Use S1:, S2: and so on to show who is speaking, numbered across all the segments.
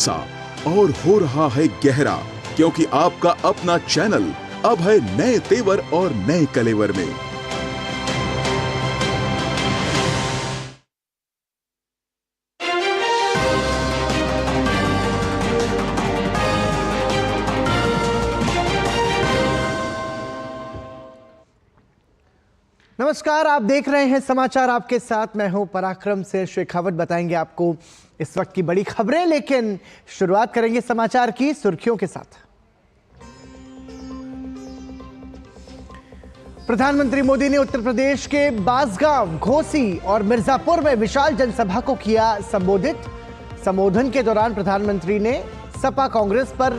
S1: सा और हो रहा है गहरा, क्योंकि आपका अपना चैनल अब है नए तेवर और नए कलेवर में।
S2: नमस्कार, आप देख रहे हैं समाचार आपके साथ। मैं हूं पराक्रम से शेखावत। बताएंगे आपको इस वक्त की बड़ी खबरें, लेकिन शुरुआत करेंगे समाचार की सुर्खियों के साथ। प्रधानमंत्री मोदी ने उत्तर प्रदेश के बांसगांव, घोसी और मिर्जापुर में विशाल जनसभा को किया संबोधित। संबोधन के दौरान प्रधानमंत्री ने सपा कांग्रेस पर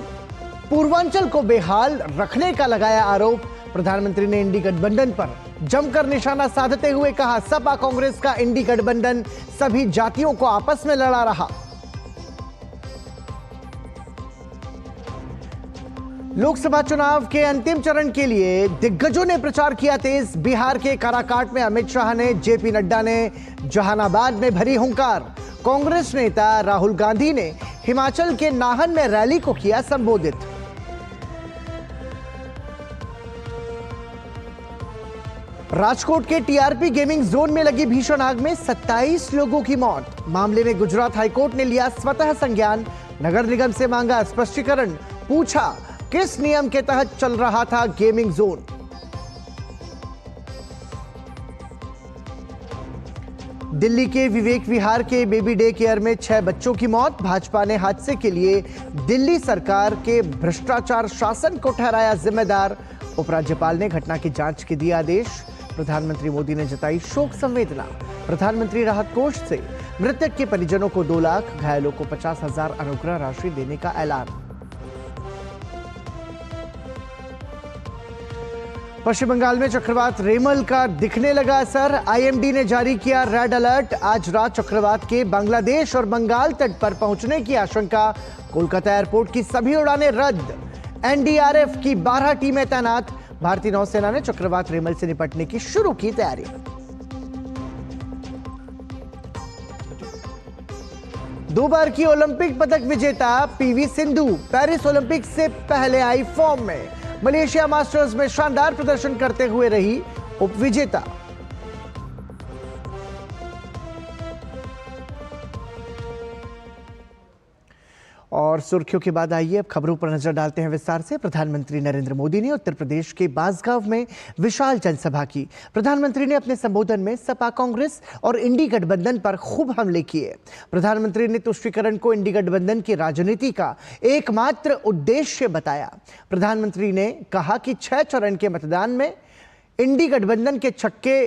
S2: पूर्वांचल को बेहाल रखने का लगाया आरोप। प्रधानमंत्री ने इंडी गठबंधन पर जमकर निशाना साधते हुए कहा, सपा कांग्रेस का इंडी गठबंधन सभी जातियों को आपस में लड़ा रहा। लोकसभा चुनाव के अंतिम चरण के लिए दिग्गजों ने प्रचार किया तेज। बिहार के काराकाट में अमित शाह ने, जेपी नड्डा ने जहानाबाद में भरी हुंकार। कांग्रेस नेता राहुल गांधी ने हिमाचल के नाहन में रैली को किया संबोधित। राजकोट के टीआरपी गेमिंग जोन में लगी भीषण आग में 27 लोगों की मौत। मामले में गुजरात हाईकोर्ट ने लिया स्वतः संज्ञान। नगर निगम से मांगा स्पष्टीकरण। पूछा, किस नियम के तहत चल रहा था गेमिंग जोन। दिल्ली के विवेक विहार के बेबी डे केयर में 6 बच्चों की मौत। भाजपा ने हादसे के लिए दिल्ली सरकार के भ्रष्टाचार शासन को ठहराया जिम्मेदार। उपराज्यपाल ने घटना की जांच के दिए आदेश। प्रधानमंत्री मोदी ने जताई शोक संवेदना। प्रधानमंत्री राहत कोष से मृतक के परिजनों को 2 लाख, घायलों को 50,000 अनुग्रह राशि देने का ऐलान। पश्चिम बंगाल में चक्रवात रेमल का दिखने लगा असर। आईएमडी ने जारी किया रेड अलर्ट। आज रात चक्रवात के बांग्लादेश और बंगाल तट पर पहुंचने की आशंका। कोलकाता एयरपोर्ट की सभी उड़ानें रद्द। एनडीआरएफ की 12 टीमें तैनात। भारतीय नौसेना ने चक्रवात रेमल से निपटने की शुरू की तैयारी। दो बार की ओलंपिक पदक विजेता पीवी सिंधु पेरिस ओलंपिक से पहले आई फॉर्म में। मलेशिया मास्टर्स में शानदार प्रदर्शन करते हुए रही उपविजेता। और सुर्खियों के बाद आइए अब खबरों पर नजर डालते हैं विस्तार से। प्रधानमंत्री नरेंद्र मोदी ने उत्तर प्रदेश के बांसगांव में विशाल जनसभा की। प्रधानमंत्री ने अपने संबोधन में सपा कांग्रेस और इंडी गठबंधन पर खूब हमले किए। प्रधानमंत्री ने तुष्टीकरण को इंडी गठबंधन की राजनीति का एकमात्र उद्देश्य बताया। प्रधानमंत्री ने कहा कि 6 चरण के मतदान में इंडी गठबंधन के छक्के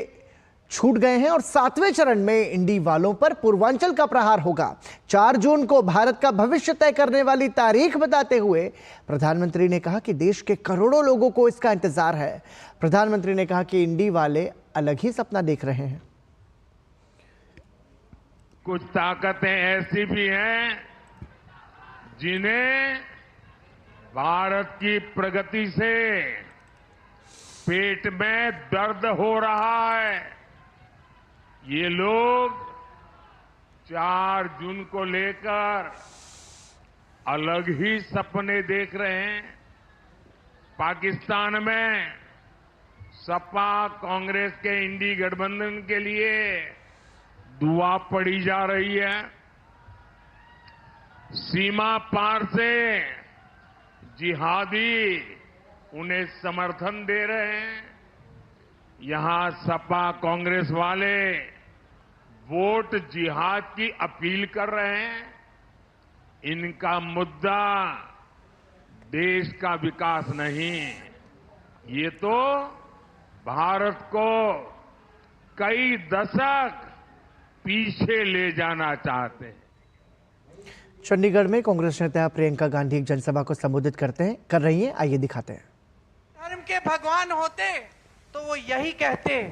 S2: छूट गए हैं और 7वें चरण में इंडी वालों पर पूर्वांचल का प्रहार होगा। 4 जून को भारत का भविष्य तय करने वाली तारीख बताते हुए प्रधानमंत्री ने कहा कि देश के करोड़ों लोगों को इसका इंतजार है। प्रधानमंत्री ने कहा कि इंडी वाले अलग ही सपना देख रहे हैं।
S3: कुछ ताकतें ऐसी भी हैं जिन्हें भारत की प्रगति से पेट में दर्द हो रहा है। ये लोग 4 जून को लेकर अलग ही सपने देख रहे हैं। पाकिस्तान में सपा कांग्रेस के इंडी गठबंधन के लिए दुआ पड़ी जा रही है। सीमा पार से जिहादी उन्हें समर्थन दे रहे हैं। यहां सपा कांग्रेस वाले वोट जिहाद की अपील कर रहे हैं। इनका मुद्दा देश का विकास नहीं, ये तो भारत को कई दशक पीछे ले जाना चाहते हैं।
S2: चंडीगढ़ में कांग्रेस नेता प्रियंका गांधी एक जनसभा को संबोधित कर रही हैं। आइए दिखाते हैं।
S4: धर्म के भगवान होते तो वो यही कहते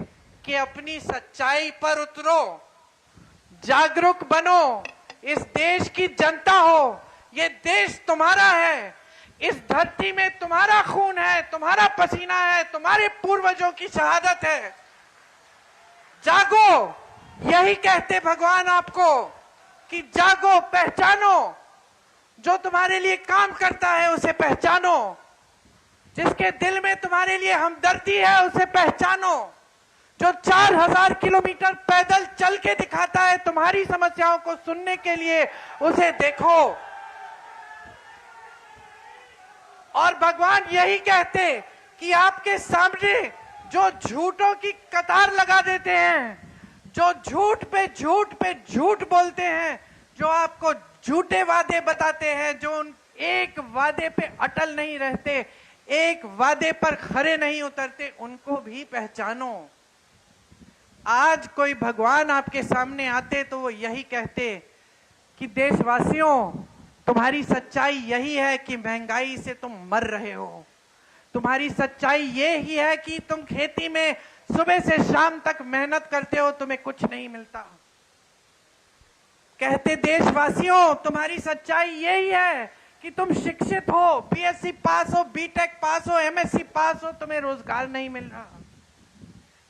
S4: कि अपनी सच्चाई पर उतरो, जागरूक बनो, इस देश की जनता हो, ये देश तुम्हारा है, इस धरती में तुम्हारा खून है, तुम्हारा पसीना है, तुम्हारे पूर्वजों की शहादत है। जागो, यही कहते भगवान आपको कि जागो, पहचानो जो तुम्हारे लिए काम करता है उसे पहचानो, जिसके दिल में तुम्हारे लिए हमदर्दी है उसे पहचानो, जो 4000 किलोमीटर पैदल चल के दिखाता है तुम्हारी समस्याओं को सुनने के लिए, उसे देखो। और भगवान यही कहते कि आपके सामने जो झूठों की कतार लगा देते हैं, जो झूठ पे झूठ पे झूठ बोलते हैं, जो आपको झूठे वादे बताते हैं, जो उन एक वादे पे अटल नहीं रहते, एक वादे पर खरे नहीं उतरते, उनको भी पहचानो। आज कोई भगवान आपके सामने आते तो वो यही कहते कि देशवासियों, तुम्हारी सच्चाई यही है कि महंगाई से तुम मर रहे हो, तुम्हारी सच्चाई ये ही है कि तुम खेती में सुबह से शाम तक मेहनत करते हो, तुम्हें कुछ नहीं मिलता। कहते देशवासियों, तुम्हारी सच्चाई यही है कि तुम शिक्षित हो, बीएससी पास हो, बीटेक पास हो, एमएससी पास हो, तुम्हें रोजगार नहीं मिल रहा।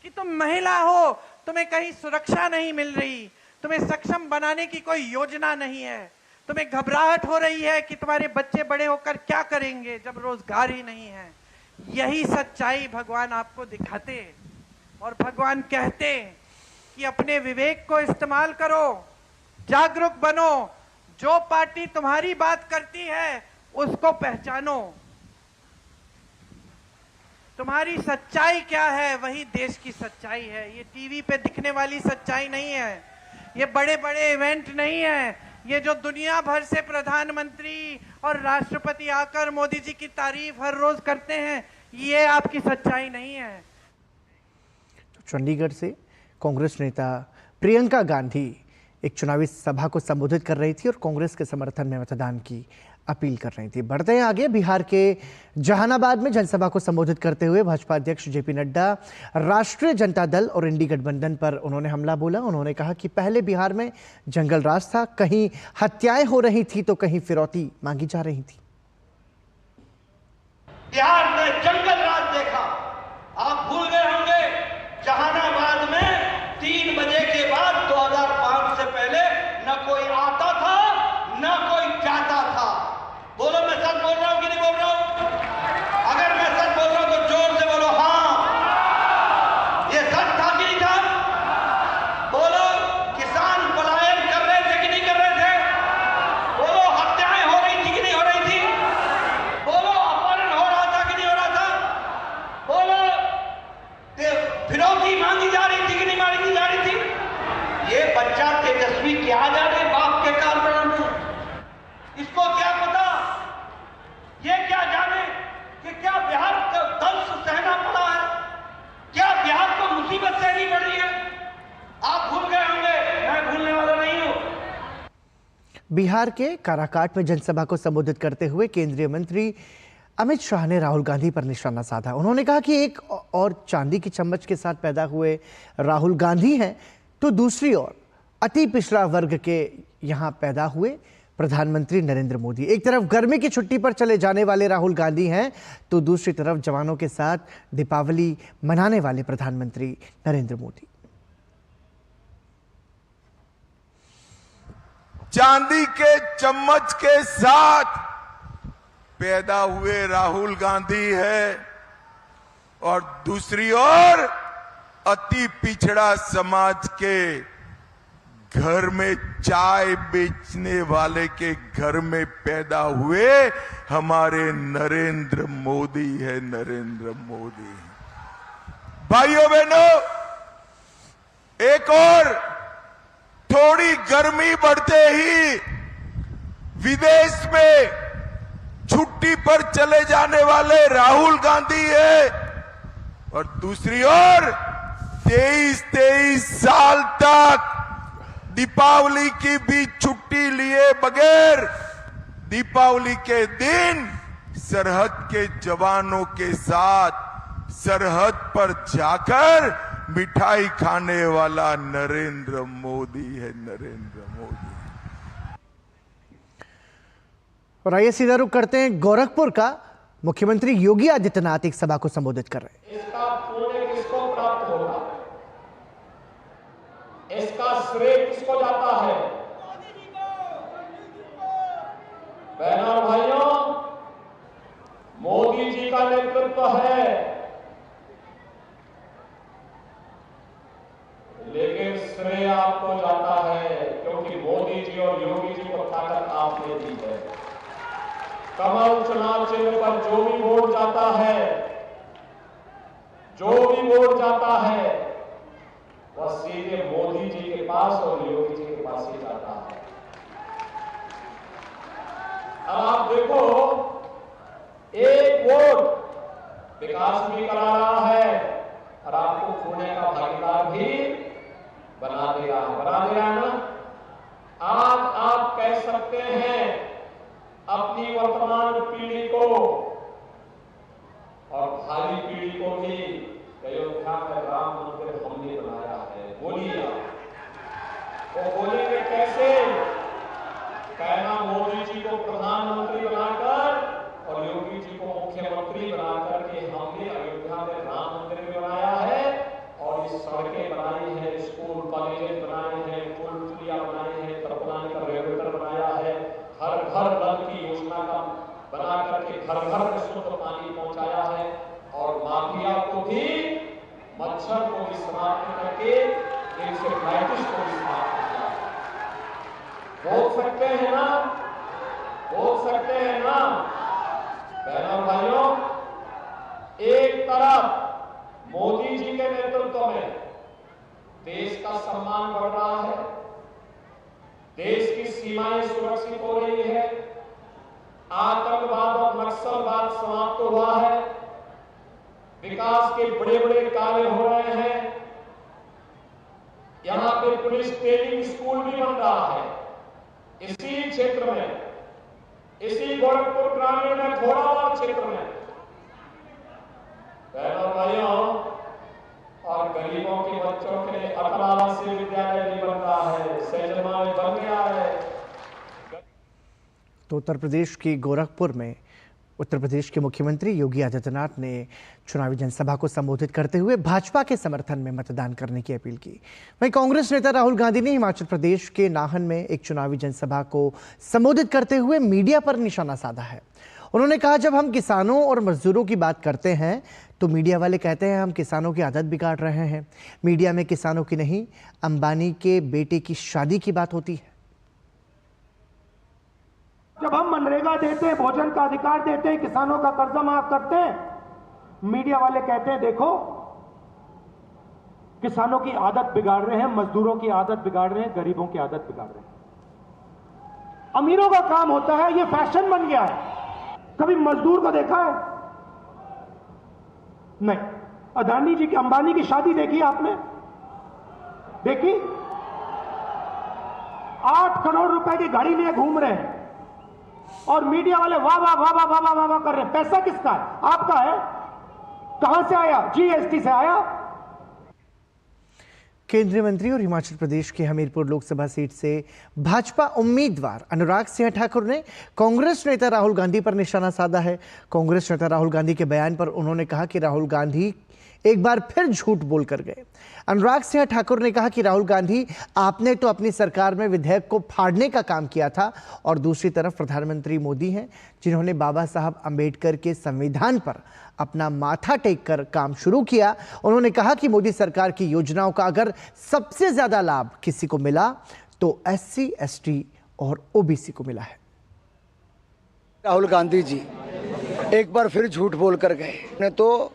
S4: कि तुम महिला हो, तुम्हें कहीं सुरक्षा नहीं मिल रही, तुम्हें सक्षम बनाने की कोई योजना नहीं है, तुम्हें घबराहट हो रही है कि तुम्हारे बच्चे बड़े होकर क्या करेंगे जब रोजगार ही नहीं है। यही सच्चाई भगवान आपको दिखाते और भगवान कहते कि अपने विवेक को इस्तेमाल करो, जागरूक बनो, जो पार्टी तुम्हारी बात करती है उसको पहचानो। तुम्हारी सच्चाई क्या है, वही देश की सच्चाई है। ये टीवी पे दिखने वाली सच्चाई नहीं है, ये बड़े बड़े इवेंट नहीं है, ये जो दुनिया भर से प्रधानमंत्री और राष्ट्रपति आकर मोदी जी की तारीफ हर रोज करते हैं, ये आपकी सच्चाई नहीं है।
S2: तो चंडीगढ़ से कांग्रेस नेता प्रियंका गांधी एक चुनावी सभा को संबोधित कर रही थी और कांग्रेस के समर्थन में मतदान की अपील कर रही थी। बढ़ते हैं आगे, बिहार के जहानाबाद में जनसभा को संबोधित करते हुए भाजपा अध्यक्ष जेपी नड्डा राष्ट्रीय जनता दल और इंडी गठबंधन पर उन्होंने हमला बोला। उन्होंने कहा कि पहले बिहार में जंगल राज था, कहीं हत्याएं हो रही थी तो कहीं फिरौती मांगी जा रही थी।
S5: बिहार में जंगल राज देखा, आप भूल गए होंगे। जहानाबाद में 3 बजे के बाद 2005 से पहले न कोई आता था न कोई जाता था। बोलो, मैं सच बोल रहा हूं कि नहीं बोल रहा हूं? अगर मैं सच बोल रहा हूं तो जोर से बोलो हाँ। ये सच था कि नहीं था? बोलो, किसान पलायन कर रहे थे कि नहीं कर रहे थे? बोलो, हत्याएं हो रही थी कि नहीं हो रही थी? बोलो, अपहरण हो रहा था कि नहीं हो रहा था? बोलो, फिरौती मांगी जा रही थी कि नहीं मांगी जा रही थी? ये बच्चा तेजस्वी क्या जाने बाप के कारण में, इसको क्या पता, ये क्या जाने कि क्या बिहार का दंश सहना पड़ा है, क्या बिहार को मुसीबत सहनी पड़ी है। आप भूल गए होंगे, मैं भूलने वाला नहीं हूं।
S2: बिहार के काराकाट में जनसभा को संबोधित करते हुए केंद्रीय मंत्री अमित शाह ने राहुल गांधी पर निशाना साधा। उन्होंने कहा कि एक और चांदी की चम्मच के साथ पैदा हुए राहुल गांधी हैं तो दूसरी ओर अति पिछड़ा वर्ग के यहाँ पैदा हुए प्रधानमंत्री नरेंद्र मोदी। एक तरफ गर्मी की छुट्टी पर चले जाने वाले राहुल गांधी हैं तो दूसरी तरफ जवानों के साथ दीपावली मनाने वाले प्रधानमंत्री नरेंद्र मोदी।
S6: चांदी के चम्मच के साथ पैदा हुए राहुल गांधी है और दूसरी ओर अति पिछड़ा समाज के घर में चाय बेचने वाले के घर में पैदा हुए हमारे नरेंद्र मोदी है। नरेंद्र मोदी, भाइयों बहनों, एक और थोड़ी गर्मी बढ़ते ही विदेश में छुट्टी पर चले जाने वाले राहुल गांधी है और दूसरी ओर 23 साल तक दीपावली की भी छुट्टी लिए बगैर दीपावली के दिन सरहद के जवानों के साथ सरहद पर जाकर मिठाई खाने वाला नरेंद्र मोदी है। नरेंद्र मोदी।
S2: और आइए सीधा रुख करते हैं गोरखपुर का। मुख्यमंत्री योगी आदित्यनाथ एक सभा को संबोधित कर रहे हैं।
S7: इसका पुण्य किसको प्राप्त होगा, इसका श्रेय किसको जाता है? मोदी जी का नेतृत्व है, लेकिन श्रेय आपको जाता है, क्योंकि मोदी जी और योगी जी को ताकत आपने दी है। कमल चुनाव चिन्ह पर जो भी वोट जाता है, वह सीधे मोदी जी के पास और योगी जी के पास ही जाता है। अब आप देखो, एक वोट विकास भी करा रहा है और आपको पुणे का भागीदार भी बना दे रहा है ना। आज आप कह सकते हैं अपनी वर्तमान पीढ़ी को और भावी पीढ़ी को भी, अयोध्या में राम मंदिर हमने बनाया है। बोलिए, वो बोलेंगे कैसे? कहना मोदी जी को प्रधानमंत्री बनाकर और योगी जी को मुख्यमंत्री बनाकर के हमने अयोध्या में राम मंदिर भी बनाया है और इस सड़कें बनाई है, स्कूल कॉलेज बनाए हैं, पुल पुलिया बनाए हैं, तरपलानी का रेगुलेटर बनाया है, हर घर नल की योजना का बना करके घर घर में शुद्ध पानी पहुंचाया है और माफिया को भी, मच्छर को भी समाप्त करके इंसेफ्लाइटिस को भी समाप्त किया। बोल सकते हैं ना? बहनों भाइयों, एक तरफ मोदी जी के नेतृत्व में देश का सम्मान बढ़ रहा है, देश की सीमाएं सुरक्षित हो रही है, आतंकवाद और नक्सलवाद समाप्त हुआ है, विकास के बड़े बड़े कार्य हो रहे हैं, यहां पे पुलिस ट्रेनिंग स्कूल भी बन रहा है इसी क्षेत्र में, इसी गोरखपुर ग्रामीण में, घोड़ावाड़ क्षेत्र में। बहनों भाइयों, और गरीबों के बच्चों के लिए अटल आवासीय विद्यालय भी बन रहा है, सैजलमा में बन गया है।
S2: तो उत्तर प्रदेश के गोरखपुर में उत्तर प्रदेश के मुख्यमंत्री योगी आदित्यनाथ ने चुनावी जनसभा को संबोधित करते हुए भाजपा के समर्थन में मतदान करने की अपील की। वहीं कांग्रेस नेता राहुल गांधी ने हिमाचल प्रदेश के नाहन में एक चुनावी जनसभा को संबोधित करते हुए मीडिया पर निशाना साधा है। उन्होंने कहा, जब हम किसानों और मजदूरों की बात करते हैं तो मीडिया वाले कहते हैं हम किसानों की आदत बिगाड़ रहे हैं। मीडिया में किसानों की नहीं, अंबानी के बेटे की शादी की बात होती है।
S8: जब हम मनरेगा देते हैं, भोजन का अधिकार देते हैं, किसानों का कर्जा माफ करते हैं, मीडिया वाले कहते हैं देखो किसानों की आदत बिगाड़ रहे हैं, मजदूरों की आदत बिगाड़ रहे हैं, गरीबों की आदत बिगाड़ रहे हैं। अमीरों का काम होता है, ये फैशन बन गया है। कभी मजदूर को देखा है? नहीं। अदानी जी की, अंबानी की शादी देखी आपने? देखी? 8 करोड़ रुपए की गाड़ी लिए घूम रहे हैं और मीडिया वाले वाह वाह वाह वाह वाह वाह वाह कर रहे हैं। पैसा किसका है? आपका है। कहां से आया? जीएसटी से आया।
S2: केंद्रीय मंत्री और हिमाचल प्रदेश के हमीरपुर लोकसभा सीट से भाजपा उम्मीदवार अनुराग सिंह ठाकुर ने कांग्रेस नेता राहुल गांधी पर निशाना साधा है। कांग्रेस नेता राहुल गांधी के बयान पर उन्होंने कहा कि राहुल गांधी एक बार फिर झूठ बोलकर गए। अनुराग सिंह ठाकुर ने कहा कि राहुल गांधी, आपने तो अपनी सरकार में विधेयक को फाड़ने का काम किया था और दूसरी तरफ प्रधानमंत्री मोदी हैं जिन्होंने बाबा साहब अंबेडकर के संविधान पर अपना माथा टेक कर काम शुरू किया। उन्होंने कहा कि मोदी सरकार की योजनाओं का अगर सबसे ज्यादा लाभ किसी को मिला तो SC, ST और OBC को मिला है।
S9: राहुल गांधी जी एक बार फिर झूठ बोल कर गए। ने तो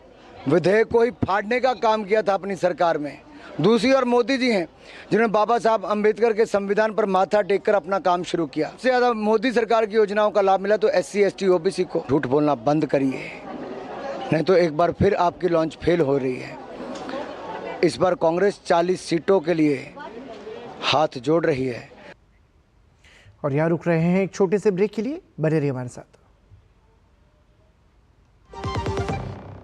S9: विधेयक को ही फाड़ने का काम किया था अपनी सरकार में। दूसरी ओर मोदी जी हैं जिन्होंने बाबा साहब अंबेडकर के संविधान पर माथा टेक कर अपना काम शुरू किया। सबसे ज्यादा मोदी सरकार की योजनाओं का लाभ मिला तो SC, ST, OBC को। झूठ बोलना बंद करिए, नहीं तो एक बार फिर आपकी लॉन्च फेल हो रही है। इस बार कांग्रेस 40 सीटों के लिए हाथ जोड़ रही है।
S2: और यहाँ रुक रहे हैं एक छोटे से ब्रेक के लिए, बने रहिए हमारे साथ।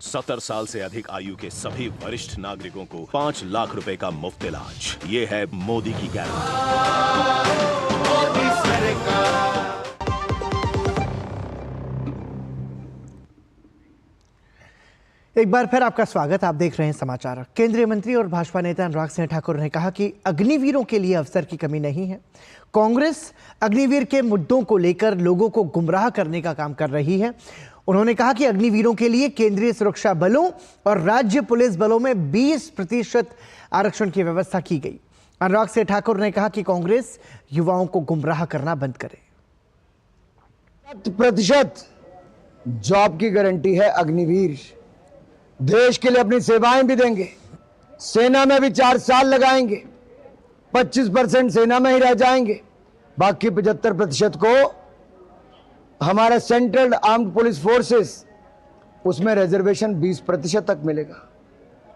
S10: 70 साल से अधिक आयु के सभी वरिष्ठ नागरिकों को 5 लाख रुपए का मुफ्त इलाज। ये है मोदी की गारंटी।
S2: एक बार फिर आपका स्वागत। आप देख रहे हैं समाचार। केंद्रीय मंत्री और भाजपा नेता अनुराग सिंह ठाकुर ने कहा कि अग्निवीरों के लिए अवसर की कमी नहीं है। कांग्रेस अग्निवीर के मुद्दों को लेकर लोगों को गुमराह करने का काम कर रही है। उन्होंने कहा कि अग्निवीरों के लिए केंद्रीय सुरक्षा बलों और राज्य पुलिस बलों में 20% आरक्षण की व्यवस्था की गई। अनुराग सिंह ठाकुर ने कहा कि कांग्रेस युवाओं को गुमराह करना बंद करे।
S9: 100% जॉब की गारंटी है अग्निवीर। देश के लिए अपनी सेवाएं भी देंगे। सेना में भी 4 साल लगाएंगे। 25% सेना में ही रह जाएंगे। बाकी 75% को हमारा सेंट्रल आर्म्ड पुलिस फोर्सेस, उसमें रिजर्वेशन 20% तक मिलेगा।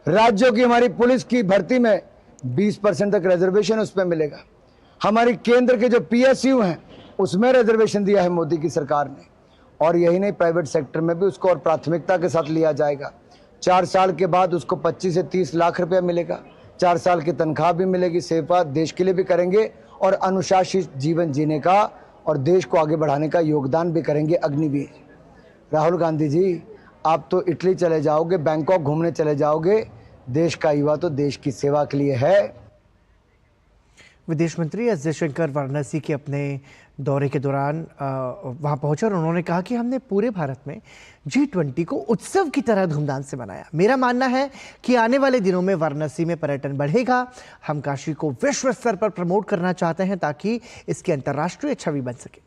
S9: राज्यों की हमारी पुलिस की भर्ती में 20% तक रिजर्वेशन उसमें मिलेगा। हमारी केंद्र के जो PSU हैं उसमें रिजर्वेशन दिया है मोदी की सरकार ने। और यही नहीं, प्राइवेट सेक्टर में भी उसको और प्राथमिकता के साथ लिया जाएगा। 4 साल के बाद उसको 25 से 30 लाख रुपया मिलेगा। 4 साल की तनख्वाह भी मिलेगी। सेवा देश के लिए भी करेंगे और अनुशासित जीवन जीने का और देश को आगे बढ़ाने का योगदान भी करेंगे अग्निवीर। राहुल गांधी जी, आप तो इटली चले जाओगे, बैंकॉक घूमने चले जाओगे। देश का युवा तो देश की सेवा के लिए है।
S2: विदेश मंत्री एस जयशंकर वाराणसी के अपने दौरे के दौरान वहां पहुंचे और उन्होंने कहा कि हमने पूरे भारत में G20 को उत्सव की तरह धूमधाम से मनाया। मेरा मानना है कि आने वाले दिनों में वाराणसी में पर्यटन बढ़ेगा। हम काशी को विश्व स्तर पर प्रमोट करना चाहते हैं ताकि इसकी अंतर्राष्ट्रीय छवि बन सके।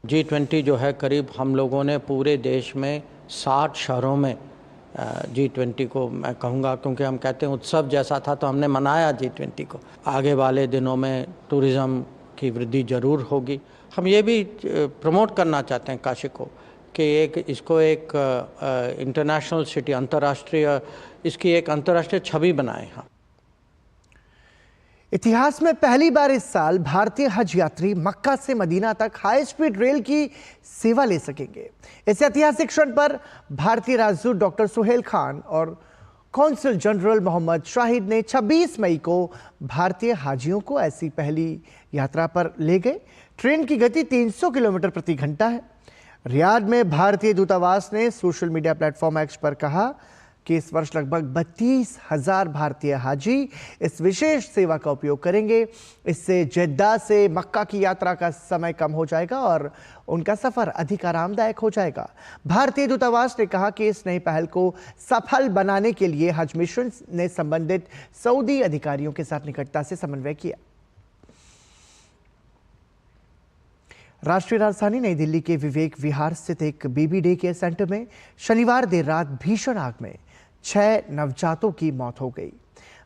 S11: G20 जो है, करीब हम लोगों ने पूरे देश में 60 शहरों में G20 को मैं कहूँगा, क्योंकि हम कहते हैं उत्सव जैसा था तो हमने मनाया G20 को। आगे वाले दिनों में टूरिज़्म की वृद्धि ज़रूर होगी। हम ये भी प्रमोट करना चाहते हैं काशी को कि इसको एक इंटरनेशनल सिटी, अंतर्राष्ट्रीय, इसकी एक अंतर्राष्ट्रीय छवि बनाएं। हाँ,
S2: इतिहास में पहली बार इस साल भारतीय हज यात्री मक्का से मदीना तक हाई स्पीड रेल की सेवा ले सकेंगे। इस ऐतिहासिक क्षण पर भारतीय राजदूत डॉक्टर सुहेल खान और कौंसल जनरल मोहम्मद शाहिद ने 26 मई को भारतीय हाजियों को ऐसी पहली यात्रा पर ले गए। ट्रेन की गति 300 किलोमीटर प्रति घंटा है। रियाद में भारतीय दूतावास ने सोशल मीडिया प्लेटफॉर्म एक्स पर कहा कि इस वर्ष लगभग 32,000 भारतीय हाजी इस विशेष सेवा का उपयोग करेंगे। इससे जेद्दा से मक्का की यात्रा का समय कम हो जाएगा और उनका सफर अधिक आरामदायक हो जाएगा। भारतीय दूतावास ने कहा कि इस नई पहल को सफल बनाने के लिए हज मिशन ने संबंधित सऊदी अधिकारियों के साथ निकटता से समन्वय किया। राष्ट्रीय राजधानी नई दिल्ली के विवेक विहार स्थित एक बेबी डे केयर सेंटर में शनिवार देर रात भीषण आग में 6 नवजातों की मौत हो गई।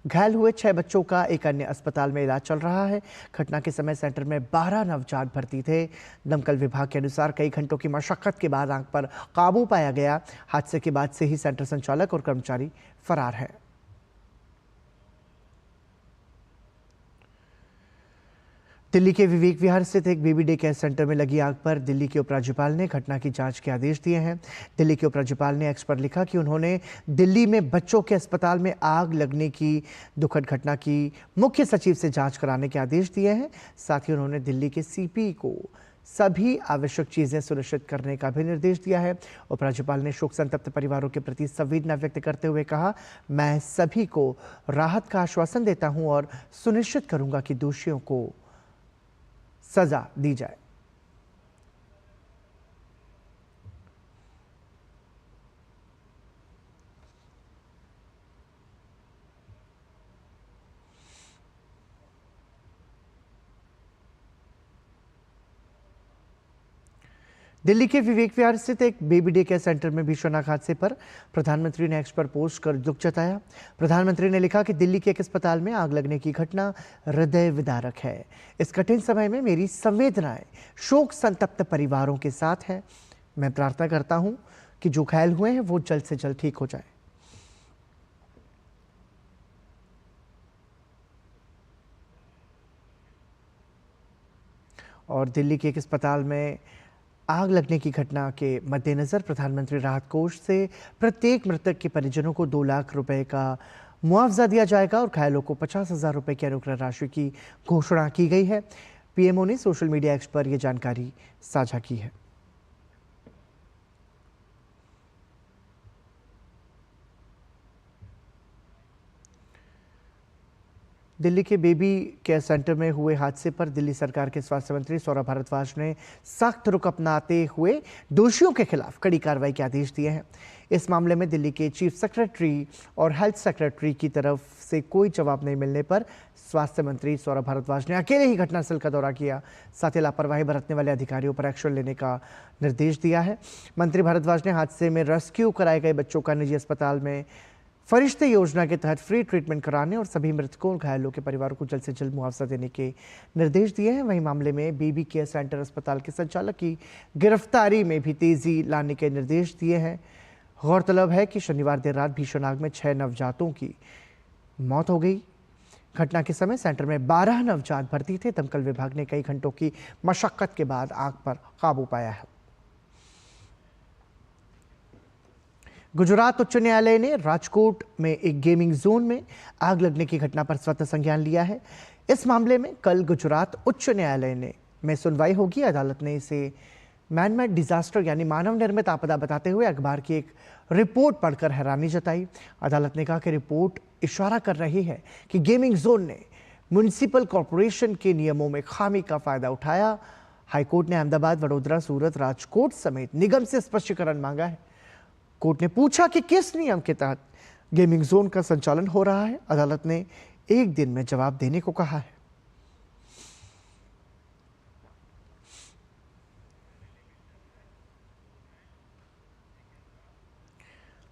S2: घायल हुए 6 बच्चों का एक अन्य अस्पताल में इलाज चल रहा है। घटना के समय सेंटर में 12 नवजात भर्ती थे। दमकल विभाग के अनुसार कई घंटों की मशक्कत के बाद आग पर काबू पाया गया। हादसे के बाद से ही सेंटर संचालक और कर्मचारी फरार हैं। दिल्ली के विवेक विहार स्थित एक बेबी डे केयर सेंटर में लगी आग पर दिल्ली के उपराज्यपाल ने घटना की जांच के आदेश दिए हैं। दिल्ली के उपराज्यपाल ने एक्स पर लिखा कि उन्होंने दिल्ली में बच्चों के अस्पताल में आग लगने की दुखद घटना की मुख्य सचिव से जांच कराने के आदेश दिए हैं। साथ ही उन्होंने दिल्ली के CP को सभी आवश्यक चीजें सुनिश्चित करने का भी निर्देश दिया है। उपराज्यपाल ने शोक संतप्त परिवारों के प्रति संवेदना व्यक्त करते हुए कहा, मैं सभी को राहत का आश्वासन देता हूं और सुनिश्चित करूंगा कि दोषियों को सजा दी जाए। दिल्ली के विवेक विहार स्थित एक बेबी डे केयर सेंटर में भीषण आग हादसे पर प्रधानमंत्री ने एक्स पर पोस्ट कर दुख जताया। प्रधानमंत्री ने लिखा कि दिल्ली के एक अस्पताल में आग लगने की घटना हृदय विदारक है। इस कठिन समय में मेरी संवेदनाएं शोक संतप्त परिवारों के साथ है। मैं प्रार्थना करता हूं कि जो घायल हुए हैं वो जल्द से जल्द ठीक हो जाए। और दिल्ली के एक अस्पताल में आग लगने की घटना के मद्देनजर प्रधानमंत्री राहत कोष से प्रत्येक मृतक के परिजनों को 2 लाख रुपए का मुआवजा दिया जाएगा और घायलों को 50,000 रुपए की अनुग्रह राशि की घोषणा की गई है। पीएमओ ने सोशल मीडिया एक्स पर यह जानकारी साझा की है। दिल्ली के बेबी केयर सेंटर में हुए हादसे पर दिल्ली सरकार के स्वास्थ्य मंत्री सौरभ भारद्वाज ने सख्त रुख अपनाते हुए दोषियों के खिलाफ कड़ी कार्रवाई के आदेश दिए हैं। इस मामले में दिल्ली के चीफ सेक्रेटरी और हेल्थ सेक्रेटरी की तरफ से कोई जवाब नहीं मिलने पर स्वास्थ्य मंत्री सौरभ भारद्वाज ने अकेले ही घटनास्थल का दौरा किया, साथ ही लापरवाही बरतने वाले अधिकारियों पर एक्शन लेने का निर्देश दिया है। मंत्री भारद्वाज ने हादसे में रेस्क्यू कराए गए बच्चों का निजी अस्पताल में फरिश्ते योजना के तहत फ्री ट्रीटमेंट कराने और सभी मृतकों और घायलों के परिवारों को जल्द से जल्द मुआवजा देने के निर्देश दिए हैं। वहीं मामले में बेबी केयर सेंटर अस्पताल के संचालक की गिरफ्तारी में भी तेजी लाने के निर्देश दिए हैं। गौरतलब है कि शनिवार देर रात भीषण आग में 6 नवजातों की मौत हो गई। घटना के समय सेंटर में 12 नवजात भर्ती थे। दमकल विभाग ने कई घंटों की मशक्कत के बाद आग पर काबू पाया है। गुजरात उच्च न्यायालय ने राजकोट में एक गेमिंग जोन में आग लगने की घटना पर स्वतः संज्ञान लिया है। इस मामले में कल गुजरात उच्च न्यायालय में सुनवाई होगी। अदालत ने इसे मैनमेड डिजास्टर यानी मानव निर्मित आपदा बताते हुए अखबार की एक रिपोर्ट पढ़कर हैरानी जताई। अदालत ने कहा कि रिपोर्ट इशारा कर रही है कि गेमिंग जोन ने म्युनिसिपल कॉरपोरेशन के नियमों में खामी का फायदा उठाया। हाईकोर्ट ने अहमदाबाद, वडोदरा, सूरत, राजकोट समेत निगम से स्पष्टीकरण मांगा है। कोर्ट ने पूछा कि किस नियम के तहत गेमिंग जोन का संचालन हो रहा है। अदालत ने 1 दिन में जवाब देने को कहा है।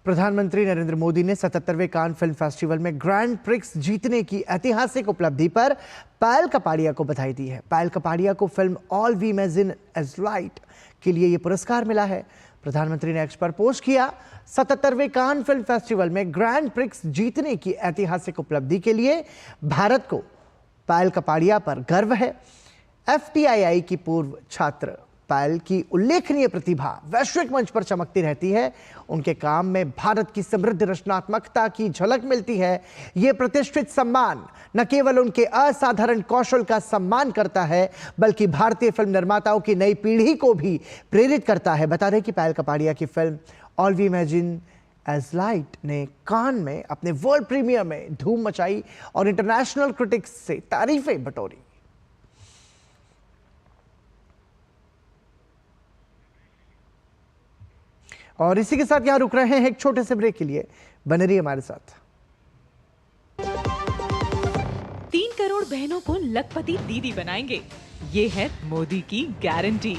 S2: प्रधानमंत्री नरेंद्र मोदी ने 77वें कान फिल्म फेस्टिवल में ग्रैंड प्रिक्स जीतने की ऐतिहासिक उपलब्धि पर पायल कपाड़िया को बधाई दी है। पायल कपाड़िया को film all we imagine as light के लिए यह पुरस्कार मिला है। प्रधानमंत्री ने एक्स पर पोस्ट किया, 77वें कान फिल्म फेस्टिवल में ग्रैंड प्रिक्स जीतने की ऐतिहासिक उपलब्धि के लिए भारत को पायल कपाड़िया पर गर्व है। FTII की पूर्व छात्र पायल की उल्लेखनीय प्रतिभा वैश्विक मंच पर चमकती रहती है। उनके काम में भारत की समृद्ध रचनात्मकता की झलक मिलती है। ये प्रतिष्ठित सम्मान न केवल उनके असाधारण कौशल का सम्मान करता है, बल्कि भारतीय फिल्म निर्माताओं की नई पीढ़ी को भी प्रेरित करता है। बता दें कि पायल कपाड़िया की film all we imagine as light ने कान में अपने वर्ल्ड प्रीमियर में धूम मचाई और इंटरनेशनल क्रिटिक्स से तारीफें बटोरी। और इसी के साथ यहां रुक रहे हैं एक छोटे से ब्रेक के लिए। बने रहिए हमारे साथ।
S12: 3 करोड़ बहनों को लखपति दीदी बनाएंगे, ये है मोदी की गारंटी।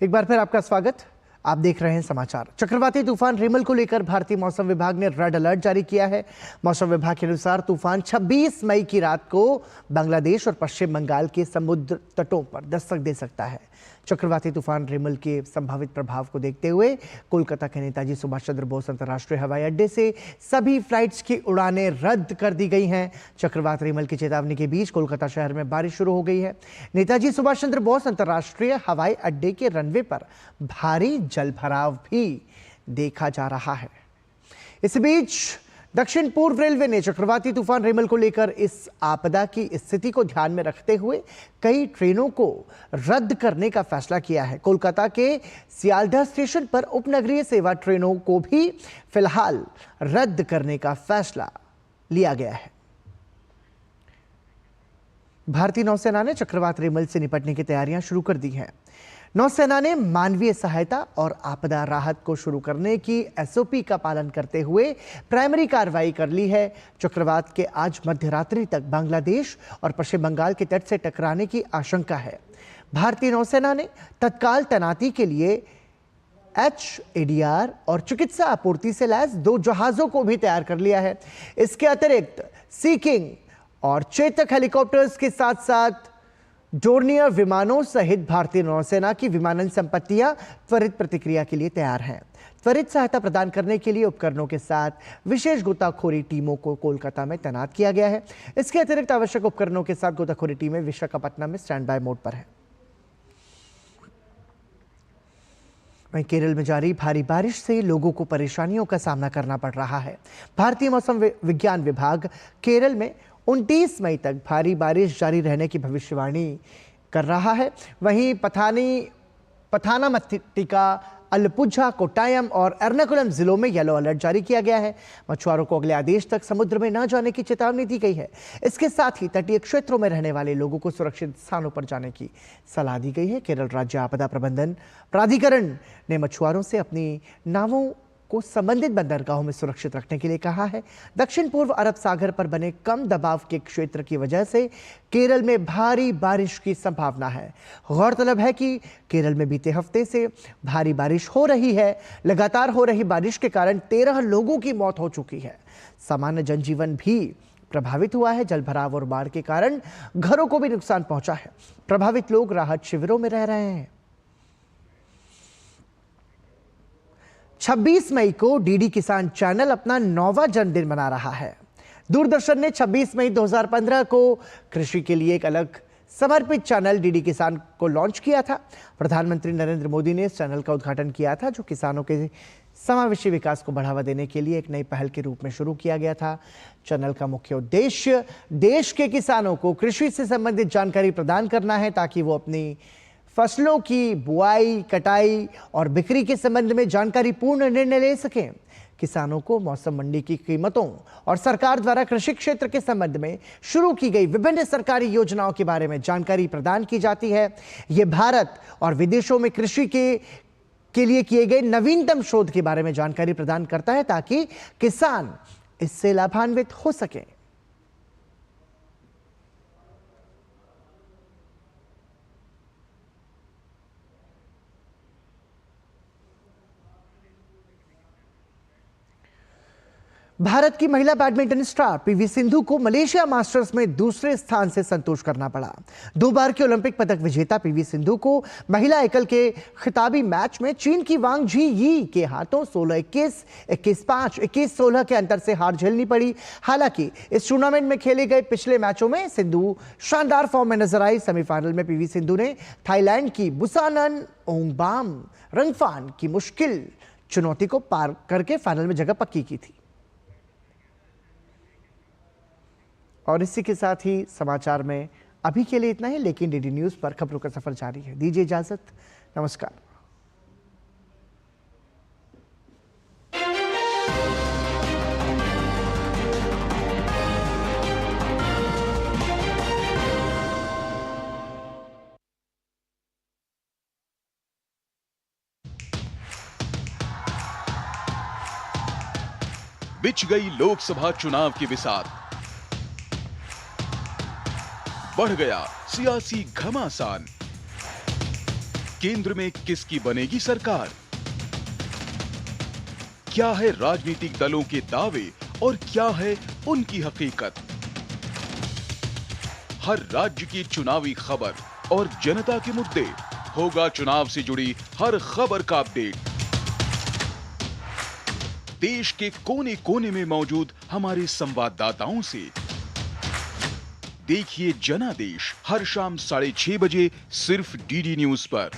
S2: एक बार फिर आपका स्वागत। आप देख रहे हैं समाचार। चक्रवाती तूफान रिमल को लेकर भारतीय मौसम विभाग ने रेड अलर्ट जारी किया है। मौसम विभाग के अनुसार तूफान 26 मई की रात को बांग्लादेश और पश्चिम बंगाल के समुद्र तटों पर दस्तक दे सकता है। चक्रवाती तूफान रिमल के संभावित प्रभाव को देखते हुए कोलकाता के नेताजी सुभाष चंद्र बोस अंतर्राष्ट्रीय हवाई अड्डे से सभी फ्लाइट्स की उड़ानें रद्द कर दी गई हैं। चक्रवात रिमल की चेतावनी के बीच कोलकाता शहर में बारिश शुरू हो गई है। नेताजी सुभाष चंद्र बोस अंतर्राष्ट्रीय हवाई अड्डे के रनवे पर भारी जलभराव भी देखा जा रहा है। इस बीच दक्षिण पूर्व रेलवे ने चक्रवाती तूफान रिमल को लेकर इस आपदा की स्थिति को ध्यान में रखते हुए कई ट्रेनों को रद्द करने का फैसला किया है। कोलकाता के सियालदह स्टेशन पर उपनगरीय सेवा ट्रेनों को भी फिलहाल रद्द करने का फैसला लिया गया है। भारतीय नौसेना ने चक्रवात रिमल से निपटने की तैयारियां शुरू कर दी हैं। नौसेना ने मानवीय सहायता और आपदा राहत को शुरू करने की SOP का पालन करते हुए प्राइमरी कार्रवाई कर ली है। चक्रवात के आज मध्यरात्रि तक बांग्लादेश और पश्चिम बंगाल के तट से टकराने की आशंका है। भारतीय नौसेना ने तत्काल तैनाती के लिए HADR और चिकित्सा आपूर्ति से लैस 2 जहाजों को भी तैयार कर लिया है। इसके अतिरिक्त सी किंग और चेतक हेलीकॉप्टर्स के साथ साथ डोर्नियर विमानों सहित भारतीय नौसेना की विमानन संपत्तियां त्वरित प्रतिक्रिया के लिए तैयार हैं। त्वरित सहायता प्रदान करने के लिए उपकरणों के साथ विशेष गोताखोरी टीमों को कोलकाता में तैनात किया गया है। इसके अतिरिक्त आवश्यक उपकरणों के साथ गोताखोरी टीमें विशाखापट्टनम में स्टैंड बाय मोड पर है। वहीं केरल में जारी भारी बारिश से लोगों को परेशानियों का सामना करना पड़ रहा है। भारतीय मौसम विज्ञान विभाग केरल में 29 मई तक भारी बारिश जारी रहने की भविष्यवाणी कर रहा है। वहीं पथानामथिट्टा, अलपुझा, कोट्टायम और एर्नाकुलम जिलों में येलो अलर्ट जारी किया गया है। मछुआरों को अगले आदेश तक समुद्र में न जाने की चेतावनी दी गई है। इसके साथ ही तटीय क्षेत्रों में रहने वाले लोगों को सुरक्षित स्थानों पर जाने की सलाह दी गई है। केरल राज्य आपदा प्रबंधन प्राधिकरण ने मछुआरों से अपनी नावों को संबंधित बंदरगाहों में सुरक्षित रखने के लिए कहा है। दक्षिण पूर्व अरब सागर पर बने कम दबाव के क्षेत्र की वजह से केरल में भारी बारिश की संभावना है। गौरतलब है कि केरल में बीते हफ्ते से भारी बारिश हो रही है। लगातार हो रही बारिश के कारण 13 लोगों की मौत हो चुकी है। सामान्य जनजीवन भी प्रभावित हुआ है। जलभराव और बाढ़ के कारण घरों को भी नुकसान पहुंचा है। प्रभावित लोग राहत शिविरों में रह रहे हैं। 26 मई को डीडी किसान चैनल अपना 9वां जन्मदिन मना रहा है। दूरदर्शन ने 26 मई 2015 को कृषि के लिए एक अलग समर्पित चैनल डीडी किसान को लॉन्च किया था। प्रधानमंत्री नरेंद्र मोदी ने इस चैनल का उद्घाटन किया था, जो किसानों के समावेशी विकास को बढ़ावा देने के लिए एक नई पहल के रूप में शुरू किया गया था। चैनल का मुख्य उद्देश्य देश के किसानों को कृषि से संबंधित जानकारी प्रदान करना है, ताकि वो अपनी फसलों की बुआई, कटाई और बिक्री के संबंध में जानकारी पूर्ण निर्णय ले सकें। किसानों को मौसम मंडी की कीमतों और सरकार द्वारा कृषि क्षेत्र के संबंध में शुरू की गई विभिन्न सरकारी योजनाओं के बारे में जानकारी प्रदान की जाती है। ये भारत और विदेशों में कृषि के लिए किए गए नवीनतम शोध के बारे में जानकारी प्रदान करता है, ताकि किसान इससे लाभान्वित हो सके। भारत की महिला बैडमिंटन स्टार पीवी सिंधु को मलेशिया मास्टर्स में दूसरे स्थान से संतोष करना पड़ा। 2 बार के ओलंपिक पदक विजेता पीवी सिंधु को महिला एकल के खिताबी मैच में चीन की वांग जी यी के हाथों 16-21, 21-5, 21-16 के अंतर से हार झेलनी पड़ी। हालांकि इस टूर्नामेंट में खेले गए पिछले मैचों में सिंधु शानदार फॉर्म में नजर आई। सेमीफाइनल में पीवी सिंधु ने थाईलैंड की बुसानन ओंगबाम रंगफान की मुश्किल चुनौती को पार करके फाइनल में जगह पक्की की थी। और इसी के साथ ही समाचार में अभी के लिए इतना ही, लेकिन डीडी न्यूज़ पर खबरों का सफर जारी है। दीजिए इजाजत, नमस्कार।
S1: बिछ गई लोकसभा चुनाव की बिसात, बढ़ गया सियासी घमासान। केंद्र में किसकी बनेगी सरकार? क्या है राजनीतिक दलों के दावे और क्या है उनकी हकीकत? हर राज्य की चुनावी खबर और जनता के मुद्दे, होगा चुनाव से जुड़ी हर खबर का अपडेट। देश के कोने कोने में मौजूद हमारे संवाददाताओं से देखिए जनादेश हर शाम 6:30 बजे सिर्फ डीडी न्यूज पर।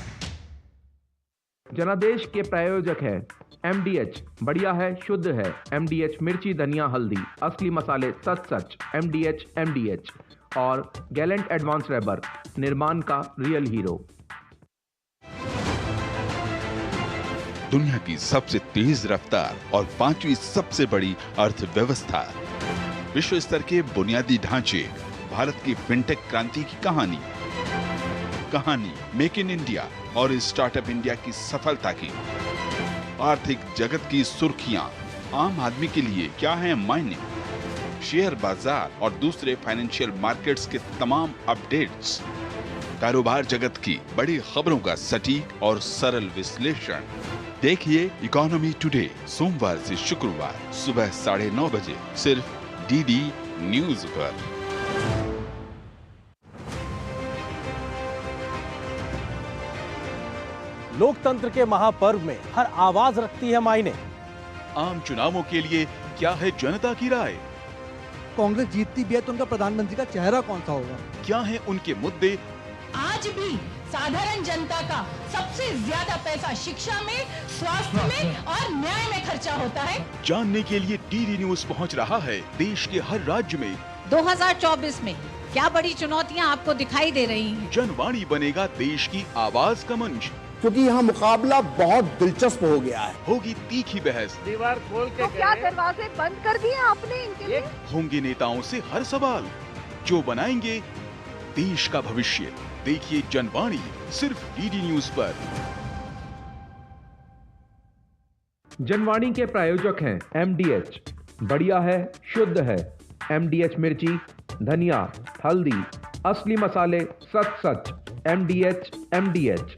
S13: जनादेश के प्रायोजक है MDH, बढ़िया है, शुद्ध है। MDH मिर्ची, धनिया, हल्दी, असली मसाले सच। MDH और गैलेंट एडवांस रबर, निर्माण का रियल हीरो।
S14: दुनिया की सबसे तेज रफ्तार और 5वीं सबसे बड़ी अर्थव्यवस्था, विश्व स्तर के बुनियादी ढांचे, भारत की फिनटेक क्रांति की कहानी मेक इन इंडिया और स्टार्टअप इंडिया की सफलता की। आर्थिक जगत की सुर्खियां, आम आदमी के लिए क्या है मायने, शेयर बाजार और दूसरे फाइनेंशियल मार्केट्स के तमाम अपडेट्स, कारोबार जगत की बड़ी खबरों का सटीक और सरल विश्लेषण। देखिए इकोनॉमी टुडे सोमवार से शुक्रवार सुबह 9:30 बजे सिर्फ डीडी न्यूज पर।
S15: लोकतंत्र के महापर्व में हर आवाज रखती है मायने।
S1: आम चुनावों के लिए क्या है जनता की राय?
S16: कांग्रेस जीतती भी है तो उनका प्रधानमंत्री का चेहरा कौन सा होगा?
S1: क्या है उनके मुद्दे?
S17: आज भी साधारण जनता का सबसे ज्यादा पैसा शिक्षा में, स्वास्थ्य में और न्याय में खर्चा होता है।
S1: जानने के लिए डीडी न्यूज पहुंच रहा है देश के हर राज्य में।
S17: 2024 में क्या बड़ी चुनौतियां आपको दिखाई दे रही हैं?
S1: जनवाणी बनेगा देश की आवाज का मंच।
S18: क्योंकि यहाँ मुकाबला बहुत दिलचस्प हो गया है।
S1: होगी तीखी बहस,
S4: दीवार खोल के
S19: तो क्या दरवाजे बंद कर दिए आपने इनके लिए?
S1: होंगे नेताओं से हर सवाल जो बनाएंगे देश का भविष्य। देखिए जनवाणी सिर्फ डीडी न्यूज पर।
S13: जनवाणी के प्रायोजक हैं MDH, बढ़िया है, शुद्ध है। MDH मिर्ची, धनिया, हल्दी, असली मसाले, सच। MDH।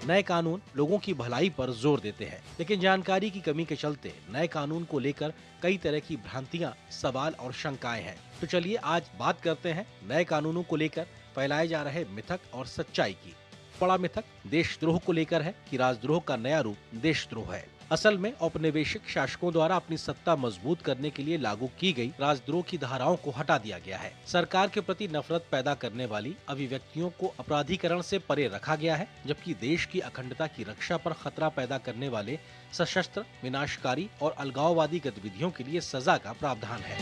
S15: नए कानून लोगों की भलाई पर जोर देते हैं, लेकिन जानकारी की कमी के चलते नए कानून को लेकर कई तरह की भ्रांतियां, सवाल और शंकाएं हैं। तो चलिए आज बात करते हैं नए कानूनों को लेकर फैलाए जा रहे मिथक और सच्चाई की। बड़ा मिथक देशद्रोह को लेकर है कि राजद्रोह का नया रूप देशद्रोह है। असल में औपनिवेशिक शासकों द्वारा अपनी सत्ता मजबूत करने के लिए लागू की गई राजद्रोह की धाराओं को हटा दिया गया है। सरकार के प्रति नफरत पैदा करने वाली अभिव्यक्तियों को अपराधीकरण से परे रखा गया है, जबकि देश की अखंडता की रक्षा पर खतरा पैदा करने वाले सशस्त्र, विनाशकारी और अलगाववादी गतिविधियों के लिए सजा का प्रावधान है।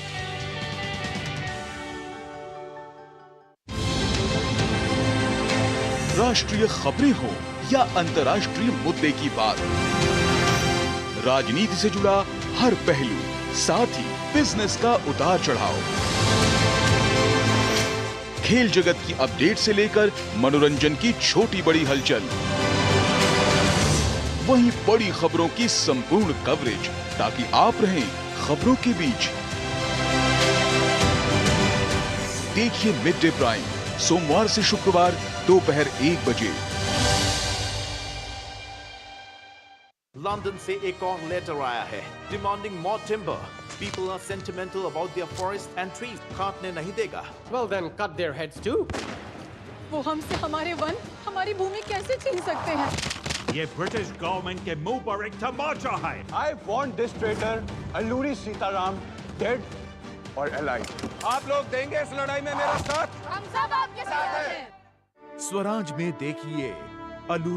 S1: राष्ट्रीय खबरें हो या अंतर्राष्ट्रीय मुद्दे की बात, राजनीति से जुड़ा हर पहलू, साथ ही बिजनेस का उतार चढ़ाव, खेल जगत की अपडेट से लेकर मनोरंजन की छोटी बड़ी हलचल, वहीं बड़ी खबरों की संपूर्ण कवरेज, ताकि आप रहें खबरों के बीच। देखिए मिड डे प्राइम सोमवार से शुक्रवार दोपहर 1 बजे।
S10: लंदन से एक और लेटर आया है demanding more timber. People are sentimental about their forest and trees. काटने नहीं देगा।
S20: Well then, cut their heads too.
S17: वो हमसे हमारे वन, हमारी भूमि कैसे छीन सकते हैं?
S21: ये ब्रिटिश गवर्नमेंट के मुंह पर एक तमाचा है।
S22: I want this traitor, Alluri Sitaram, dead or alive.
S6: आप लोग देंगे इस लड़ाई में मेरा साथ?
S17: हम सब आपके साथ हैं।
S1: स्वराज में देखिए अलूरी